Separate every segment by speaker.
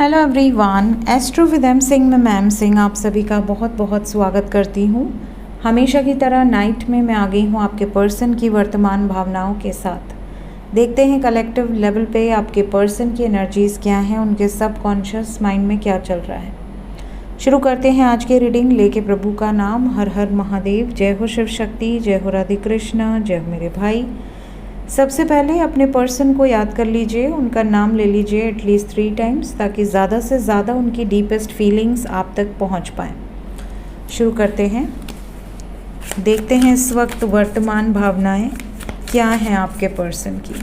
Speaker 1: Hello everyone, astro with M Singh में ma'am Singh आप सभी का बहुत बहुत स्वागत करती हूँ। हमेशा की तरह नाइट में मैं आ गई हूँ आपके पर्सन की वर्तमान भावनाओं के साथ। देखते हैं कलेक्टिव लेवल पे आपके पर्सन की एनर्जीज़ क्या हैं, उनके सबकॉन्शियस माइंड में क्या चल रहा है। शुरू करते हैं आज की रीडिंग लेके प्रभु का नाम। हर हर महादेव, जय हो शिव शक्ति, जय हो राधे कृष्ण, जय हो मेरे भाई। सबसे पहले अपने पर्सन को याद कर लीजिए, उनका नाम ले लीजिए एटलीस्ट 3 टाइम्स ताकि ज़्यादा से ज़्यादा उनकी डीपेस्ट फीलिंग्स आप तक पहुंच पाएँ। शुरू करते हैं, देखते हैं इस वक्त वर्तमान भावनाएं क्या हैं आपके पर्सन की।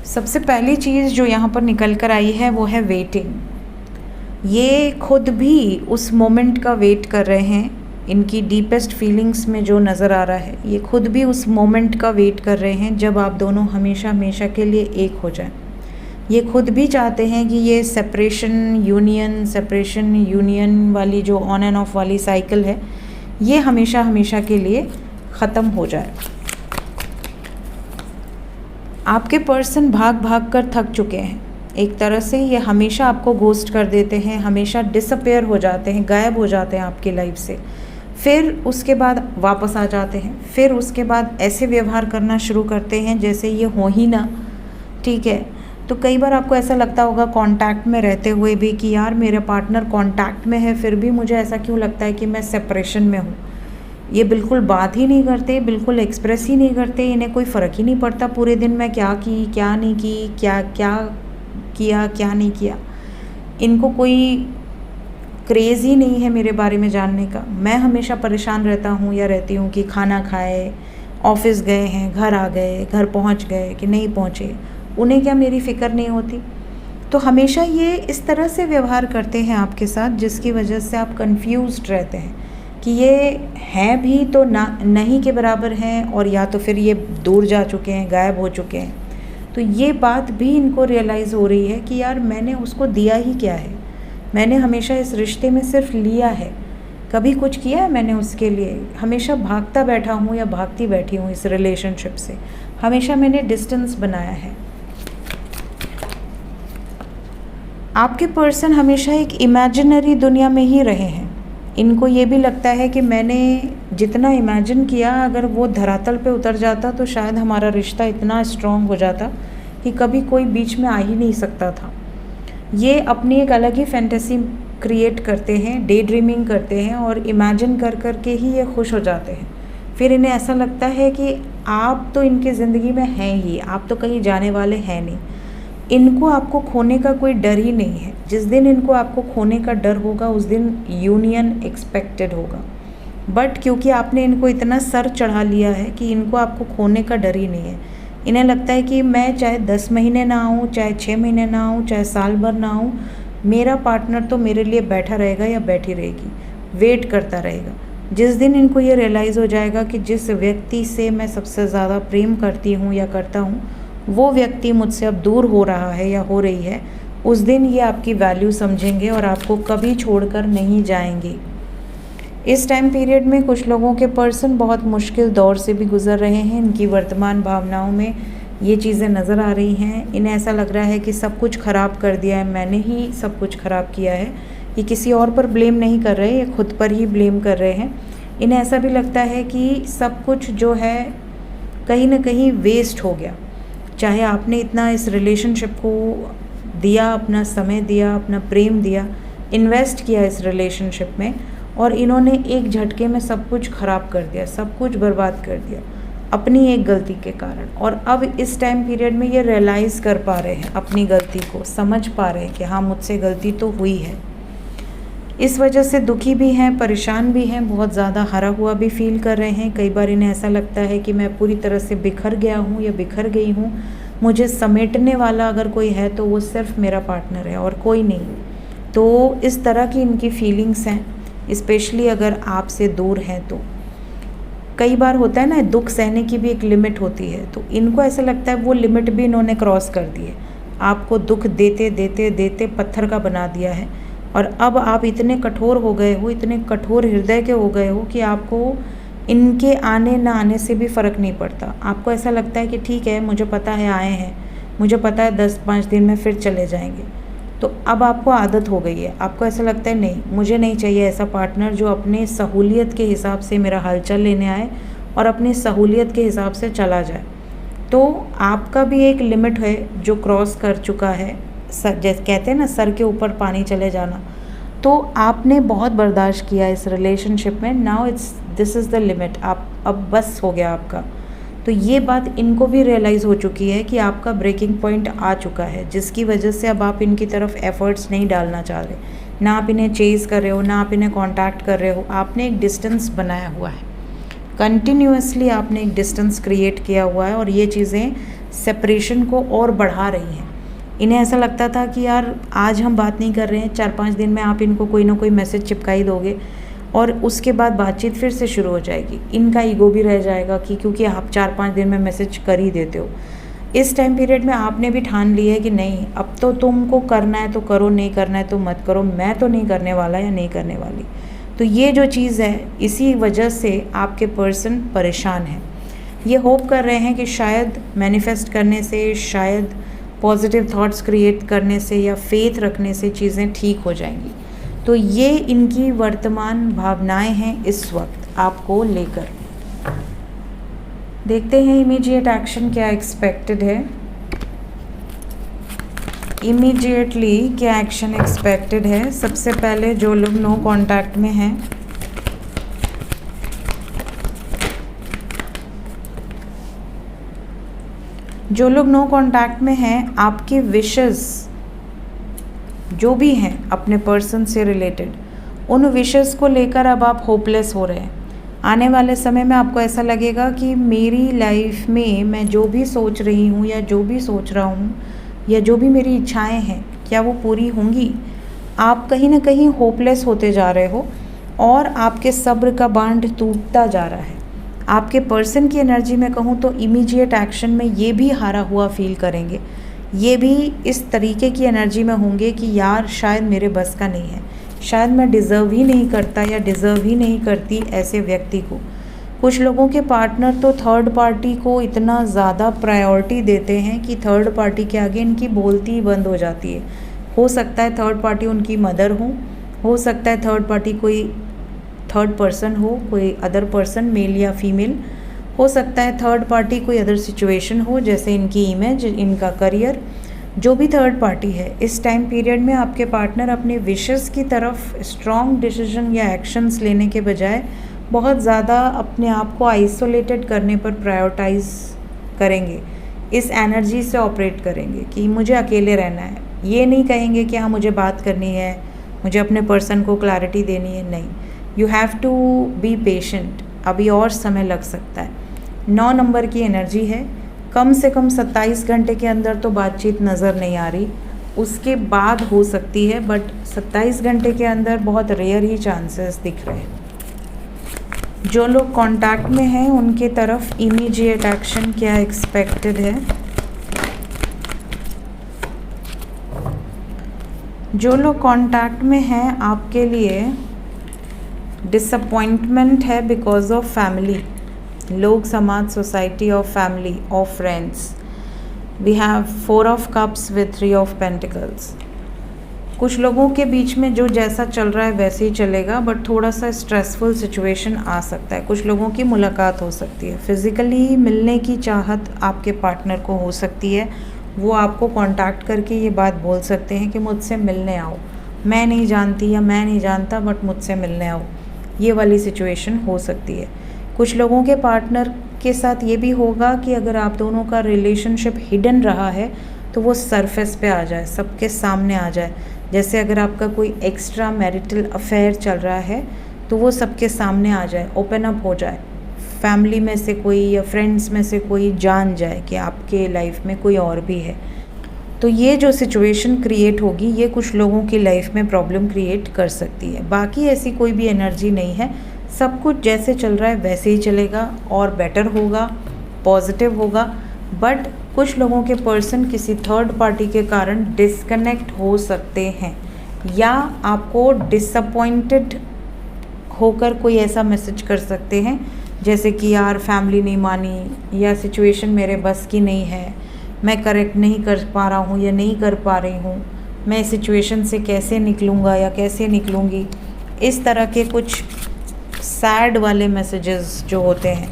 Speaker 1: सबसे पहली चीज़ जो यहाँ पर निकल कर आई है वो है वेटिंग। ये खुद भी उस मोमेंट का वेट कर रहे हैं। इनकी डीपेस्ट फीलिंग्स में जो नज़र आ रहा है, ये खुद भी उस मोमेंट का वेट कर रहे हैं जब आप दोनों हमेशा हमेशा के लिए एक हो जाएं। ये खुद भी चाहते हैं कि ये सेपरेशन यूनियन वाली जो ऑन एंड ऑफ वाली साइकिल है, ये हमेशा हमेशा के लिए ख़त्म हो जाए। आपके पर्सन भाग भाग कर थक चुके हैं। एक तरह से ये हमेशा आपको घोस्ट कर देते हैं, हमेशा डिसअपेयर हो जाते हैं, गायब हो जाते हैं आपकी लाइफ से। फिर उसके बाद वापस आ जाते हैं, फिर उसके बाद ऐसे व्यवहार करना शुरू करते हैं जैसे ये हो ही ना। ठीक है, तो कई बार आपको ऐसा लगता होगा कांटेक्ट में रहते हुए भी कि यार मेरा पार्टनर कांटेक्ट में है, फिर भी मुझे ऐसा क्यों लगता है कि मैं सेपरेशन में हूँ। ये बिल्कुल बात ही नहीं करते, बिल्कुल एक्सप्रेस ही नहीं करते, इन्हें कोई फ़र्क ही नहीं पड़ता पूरे दिन में क्या की क्या नहीं की, क्या किया क्या नहीं किया। इनको कोई क्रेज़ ही नहीं है मेरे बारे में जानने का। मैं हमेशा परेशान रहता हूँ या रहती हूँ कि खाना खाए, ऑफिस गए हैं, घर आ गए, घर पहुँच गए कि नहीं पहुँचे, उन्हें क्या मेरी फ़िक्र नहीं होती। तो हमेशा ये इस तरह से व्यवहार करते हैं आपके साथ, जिसकी वजह से आप कंफ्यूज्ड रहते हैं कि ये हैं भी तो ना नहीं के बराबर हैं, और या तो फिर ये दूर जा चुके हैं, गायब हो चुके हैं। तो ये बात भी इनको रियलाइज़ हो रही है कि यार मैंने उसको दिया ही क्या है। मैंने हमेशा इस रिश्ते में सिर्फ लिया है, कभी कुछ किया है मैंने उसके लिए। हमेशा भागता बैठा हूँ या भागती बैठी हूँ इस रिलेशनशिप से। हमेशा मैंने डिस्टेंस बनाया है। आपके पर्सन हमेशा एक इमेजिनरी दुनिया में ही रहे हैं। इनको ये भी लगता है कि मैंने जितना इमेजिन किया, अगर वो धरातल पे उतर जाता तो शायद हमारा रिश्ता इतना स्ट्रॉन्ग हो जाता कि कभी कोई बीच में आ ही नहीं सकता था। ये अपनी एक अलग ही फैंटेसी क्रिएट करते हैं, डे ड्रीमिंग करते हैं, और इमेजिन कर कर के ही ये खुश हो जाते हैं। फिर इन्हें ऐसा लगता है कि आप तो इनकी ज़िंदगी में हैं ही, आप तो कहीं जाने वाले हैं नहीं। इनको आपको खोने का कोई डर ही नहीं है। जिस दिन इनको आपको खोने का डर होगा उस दिन यूनियन एक्सपेक्टेड होगा। बट क्योंकि आपने इनको इतना सर चढ़ा लिया है कि इनको आपको खोने का डर ही नहीं है। इन्हें लगता है कि मैं चाहे 10 महीने ना आऊँ, चाहे 6 महीने ना आऊँ, चाहे साल भर ना आऊँ, मेरा पार्टनर तो मेरे लिए बैठा रहेगा या बैठी रहेगी, वेट करता रहेगा। जिस दिन इनको ये रियलाइज़ हो जाएगा कि जिस व्यक्ति से मैं सबसे ज़्यादा प्रेम करती हूँ या करता हूँ, वो व्यक्ति मुझसे अब दूर हो रहा है या हो रही है, उस दिन ये आपकी वैल्यू समझेंगे और आपको कभी छोड़कर नहीं जाएंगे। इस टाइम पीरियड में कुछ लोगों के पर्सन बहुत मुश्किल दौर से भी गुजर रहे हैं। इनकी वर्तमान भावनाओं में ये चीज़ें नज़र आ रही हैं। इन्हें ऐसा लग रहा है कि सब कुछ ख़राब कर दिया है, मैंने ही सब कुछ ख़राब किया है। ये किसी और पर ब्लेम नहीं कर रहे, ये खुद पर ही ब्लेम कर रहे हैं। इन्हें ऐसा भी लगता है कि सब कुछ जो है कहीं ना कहीं वेस्ट हो गया। चाहे आपने इतना इस रिलेशनशिप को दिया, अपना समय दिया, अपना प्रेम दिया, इन्वेस्ट किया इस रिलेशनशिप में, और इन्होंने एक झटके में सब कुछ ख़राब कर दिया, सब कुछ बर्बाद कर दिया अपनी एक गलती के कारण। और अब इस टाइम पीरियड में ये रियलाइज़ कर पा रहे हैं अपनी गलती को, समझ पा रहे हैं कि हाँ मुझसे गलती तो हुई है। इस वजह से दुखी भी हैं, परेशान भी हैं, बहुत ज़्यादा हारा हुआ भी फील कर रहे हैं। कई बार इन्हें ऐसा लगता है कि मैं पूरी तरह से बिखर गया हूँ या बिखर गई हूँ, मुझे समेटने वाला अगर कोई है तो वो सिर्फ मेरा पार्टनर है और कोई नहीं। तो इस तरह की इनकी फीलिंग्स हैं, स्पेशली अगर आपसे दूर हैं तो। कई बार होता है ना, दुख सहने की भी एक लिमिट होती है, तो इनको ऐसा लगता है वो लिमिट भी इन्होंने क्रॉस कर दी है। आपको दुख देते देते देते पत्थर का बना दिया है, और अब आप इतने कठोर हो गए हो, इतने कठोर हृदय के हो गए हो कि आपको इनके आने ना आने से भी फ़र्क नहीं पड़ता। आपको ऐसा लगता है कि ठीक है, मुझे पता है आए हैं, मुझे पता है 10-5 दिन में फिर चले जाएंगे। तो अब आपको आदत हो गई है, आपको ऐसा लगता है नहीं, मुझे नहीं चाहिए ऐसा पार्टनर जो अपने सहूलियत के हिसाब से मेरा हालचाल लेने आए और अपनी सहूलियत के हिसाब से चला जाए। तो आपका भी एक लिमिट है जो क्रॉस कर चुका है, सर जैसे कहते हैं ना, सर के ऊपर पानी चले जाना। तो आपने बहुत बर्दाश्त किया इस रिलेशनशिप में, now this is the limit, आप अब बस हो गया आपका। तो ये बात इनको भी रियलाइज़ हो चुकी है कि आपका ब्रेकिंग पॉइंट आ चुका है, जिसकी वजह से अब आप इनकी तरफ एफ़र्ट्स नहीं डालना चाह रहे, ना आप इन्हें चेज़ कर रहे हो, ना आप इन्हें कांटेक्ट कर रहे हो। आपने एक डिस्टेंस बनाया हुआ है, कंटिन्यूअसली आपने एक डिस्टेंस क्रिएट किया हुआ है और ये चीज़ें सेपरेशन को और बढ़ा रही हैं। इन्हें ऐसा लगता था कि यार आज हम बात नहीं कर रहे हैं, 4-5 दिन में आप इनको कोई ना कोई मैसेज चिपका ही दोगे और उसके बाद बातचीत फिर से शुरू हो जाएगी। इनका ईगो भी रह जाएगा कि क्योंकि आप 4-5 दिन में मैसेज कर ही देते हो। इस टाइम पीरियड में आपने भी ठान लिया है कि नहीं, अब तो तुमको करना है तो करो, नहीं करना है तो मत करो, मैं तो नहीं करने वाला या नहीं करने वाली। तो ये जो चीज़ है, इसी वजह से आपके पर्सन परेशान हैं। ये होप कर रहे हैं कि शायद मैनिफेस्ट करने से, शायद पॉजिटिव थॉट्स क्रिएट करने से या फेथ रखने से चीज़ें ठीक हो जाएंगी। तो ये इनकी वर्तमान भावनाएं हैं इस वक्त आपको लेकर। देखते हैं इमीडिएट एक्शन क्या एक्सपेक्टेड है। इमीडिएटली क्या एक्शन एक्सपेक्टेड है। सबसे पहले जो लोग नो कांटेक्ट में हैं, जो लोग नो कांटेक्ट में हैं, आपकी विशेस जो भी हैं अपने पर्सन से रिलेटेड, उन विशेस को लेकर अब आप होपलेस हो रहे हैं। आने वाले समय में आपको ऐसा लगेगा कि मेरी लाइफ में मैं जो भी सोच रही हूँ या जो भी सोच रहा हूँ या जो भी मेरी इच्छाएं हैं, क्या वो पूरी होंगी। आप कहीं ना कहीं होपलेस होते जा रहे हो और आपके सब्र का बांध टूटता जा रहा है। आपके पर्सन की एनर्जी में कहूँ तो इमीडिएट एक्शन में ये भी हारा हुआ फील करेंगे, ये भी इस तरीके की एनर्जी में होंगे कि यार शायद मेरे बस का नहीं है, शायद मैं डिज़र्व ही नहीं करता या डिज़र्व ही नहीं करती ऐसे व्यक्ति को। कुछ लोगों के पार्टनर तो थर्ड पार्टी को इतना ज़्यादा प्रायोरिटी देते हैं कि थर्ड पार्टी के आगे इनकी बोलती ही बंद हो जाती है। हो सकता है थर्ड पार्टी उनकी मदर हो सकता है थर्ड पार्टी कोई थर्ड पर्सन हो, कोई अदर पर्सन मेल या फीमेल, हो सकता है थर्ड पार्टी कोई अदर सिचुएशन हो, जैसे इनकी इमेज, इनका करियर, जो भी थर्ड पार्टी है। इस टाइम पीरियड में आपके पार्टनर अपने विशेस की तरफ स्ट्रॉन्ग डिसीजन या एक्शंस लेने के बजाय बहुत ज़्यादा अपने आप को आइसोलेटेड करने पर प्रायोरिटाइज करेंगे, इस एनर्जी से ऑपरेट करेंगे कि मुझे अकेले रहना है। ये नहीं कहेंगे कि हाँ मुझे बात करनी है, मुझे अपने पर्सन को क्लैरिटी देनी है, नहीं, you have to be patient, अभी और समय लग सकता है। 9 नंबर की एनर्जी है, कम से कम 27 घंटे के अंदर तो बातचीत नज़र नहीं आ रही, उसके बाद हो सकती है, बट 27 घंटे के अंदर बहुत रेयर ही चांसेस दिख रहे हैं। जो लोग कांटेक्ट में हैं उनके तरफ इमीडिएट एक्शन क्या एक्सपेक्टेड है। जो लोग कांटेक्ट में हैं आपके लिए डिसअपॉइंटमेंट है बिकॉज ऑफ फैमिली, लोग, समाज, सोसाइटी और फैमिली और friends. We have 4 of cups with 3 of pentacles. कुछ लोगों के बीच में जो जैसा चल रहा है वैसे ही चलेगा, बट थोड़ा सा स्ट्रेसफुल सिचुएशन आ सकता है। कुछ लोगों की मुलाकात हो सकती है, फिज़िकली मिलने की चाहत आपके पार्टनर को हो सकती है। वो आपको कांटेक्ट करके ये बात बोल सकते हैं कि मुझसे मिलने आओ, मैं नहीं जानती या मैं नहीं जानता बट मुझसे मिलने आओ, ये वाली सिचुएशन हो सकती है। कुछ लोगों के पार्टनर के साथ ये भी होगा कि अगर आप दोनों का रिलेशनशिप हिडन रहा है तो वो सरफेस पे आ जाए, सबके सामने आ जाए। जैसे अगर आपका कोई एक्स्ट्रा मैरिटल अफेयर चल रहा है तो वो सबके सामने आ जाए, ओपन अप हो जाए, फैमिली में से कोई या फ्रेंड्स में से कोई जान जाए कि आपके लाइफ में कोई और भी है। तो ये जो सिचुएशन क्रिएट होगी ये कुछ लोगों की लाइफ में प्रॉब्लम क्रिएट कर सकती है। बाकी ऐसी कोई भी एनर्जी नहीं है, सब कुछ जैसे चल रहा है वैसे ही चलेगा और बेटर होगा, पॉजिटिव होगा। बट कुछ लोगों के पर्सन किसी थर्ड पार्टी के कारण डिस्कनेक्ट हो सकते हैं या आपको डिसअपॉइंटेड होकर कोई ऐसा मैसेज कर सकते हैं जैसे कि यार फैमिली नहीं मानी, या सिचुएशन मेरे बस की नहीं है, मैं करेक्ट नहीं कर पा रहा हूँ या नहीं कर पा रही हूँ, मैं इस सिचुएशन से कैसे निकलूँगा या कैसे निकलूँगी। इस तरह के कुछ सैड वाले मैसेजेस जो होते हैं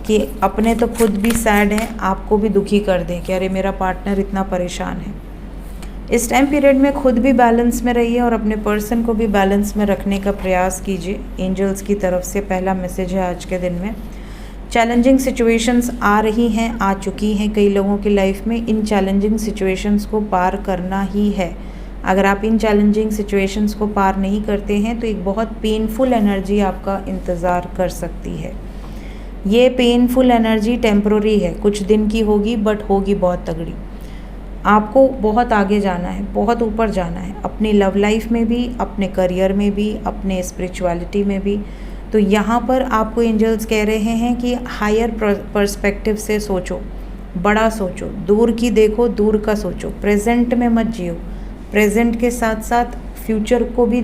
Speaker 1: कि अपने तो खुद भी सैड हैं, आपको भी दुखी कर दें कि अरे मेरा पार्टनर इतना परेशान है। इस टाइम पीरियड में खुद भी बैलेंस में रहिए और अपने पर्सन को भी बैलेंस में रखने का प्रयास कीजिए। एंजल्स की तरफ से पहला मैसेज है आज के दिन में। चैलेंजिंग सिचुएशंस आ रही हैं, आ चुकी हैं कई लोगों की लाइफ में। इन चैलेंजिंग सिचुएशंस को पार करना ही है। अगर आप इन चैलेंजिंग सिचुएशंस को पार नहीं करते हैं तो एक बहुत पेनफुल एनर्जी आपका इंतज़ार कर सकती है। ये पेनफुल एनर्जी टेम्प्रोरी है, कुछ दिन की होगी, बट होगी बहुत तगड़ी। आपको बहुत आगे जाना है, बहुत ऊपर जाना है, अपनी लव लाइफ में भी, अपने करियर में भी, अपने स्पिरिचुअलिटी में भी। तो यहाँ पर आपको एंजल्स कह रहे हैं कि हायर पर्सपेक्टिव से सोचो, बड़ा सोचो, दूर की देखो, दूर का सोचो, प्रेजेंट में मत जियो। प्रेजेंट के साथ साथ फ्यूचर को भी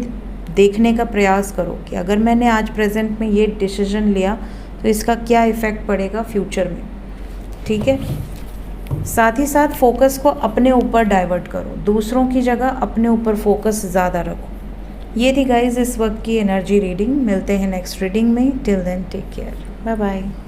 Speaker 1: देखने का प्रयास करो कि अगर मैंने आज प्रेजेंट में ये डिसीजन लिया तो इसका क्या इफ़ेक्ट पड़ेगा फ्यूचर में। ठीक है, साथ ही साथ फोकस को अपने ऊपर डाइवर्ट करो, दूसरों की जगह अपने ऊपर फोकस ज़्यादा रखो। ये थी गाइज इस वक्त की एनर्जी रीडिंग। मिलते हैं नेक्स्ट रीडिंग में। Till then take care, bye bye.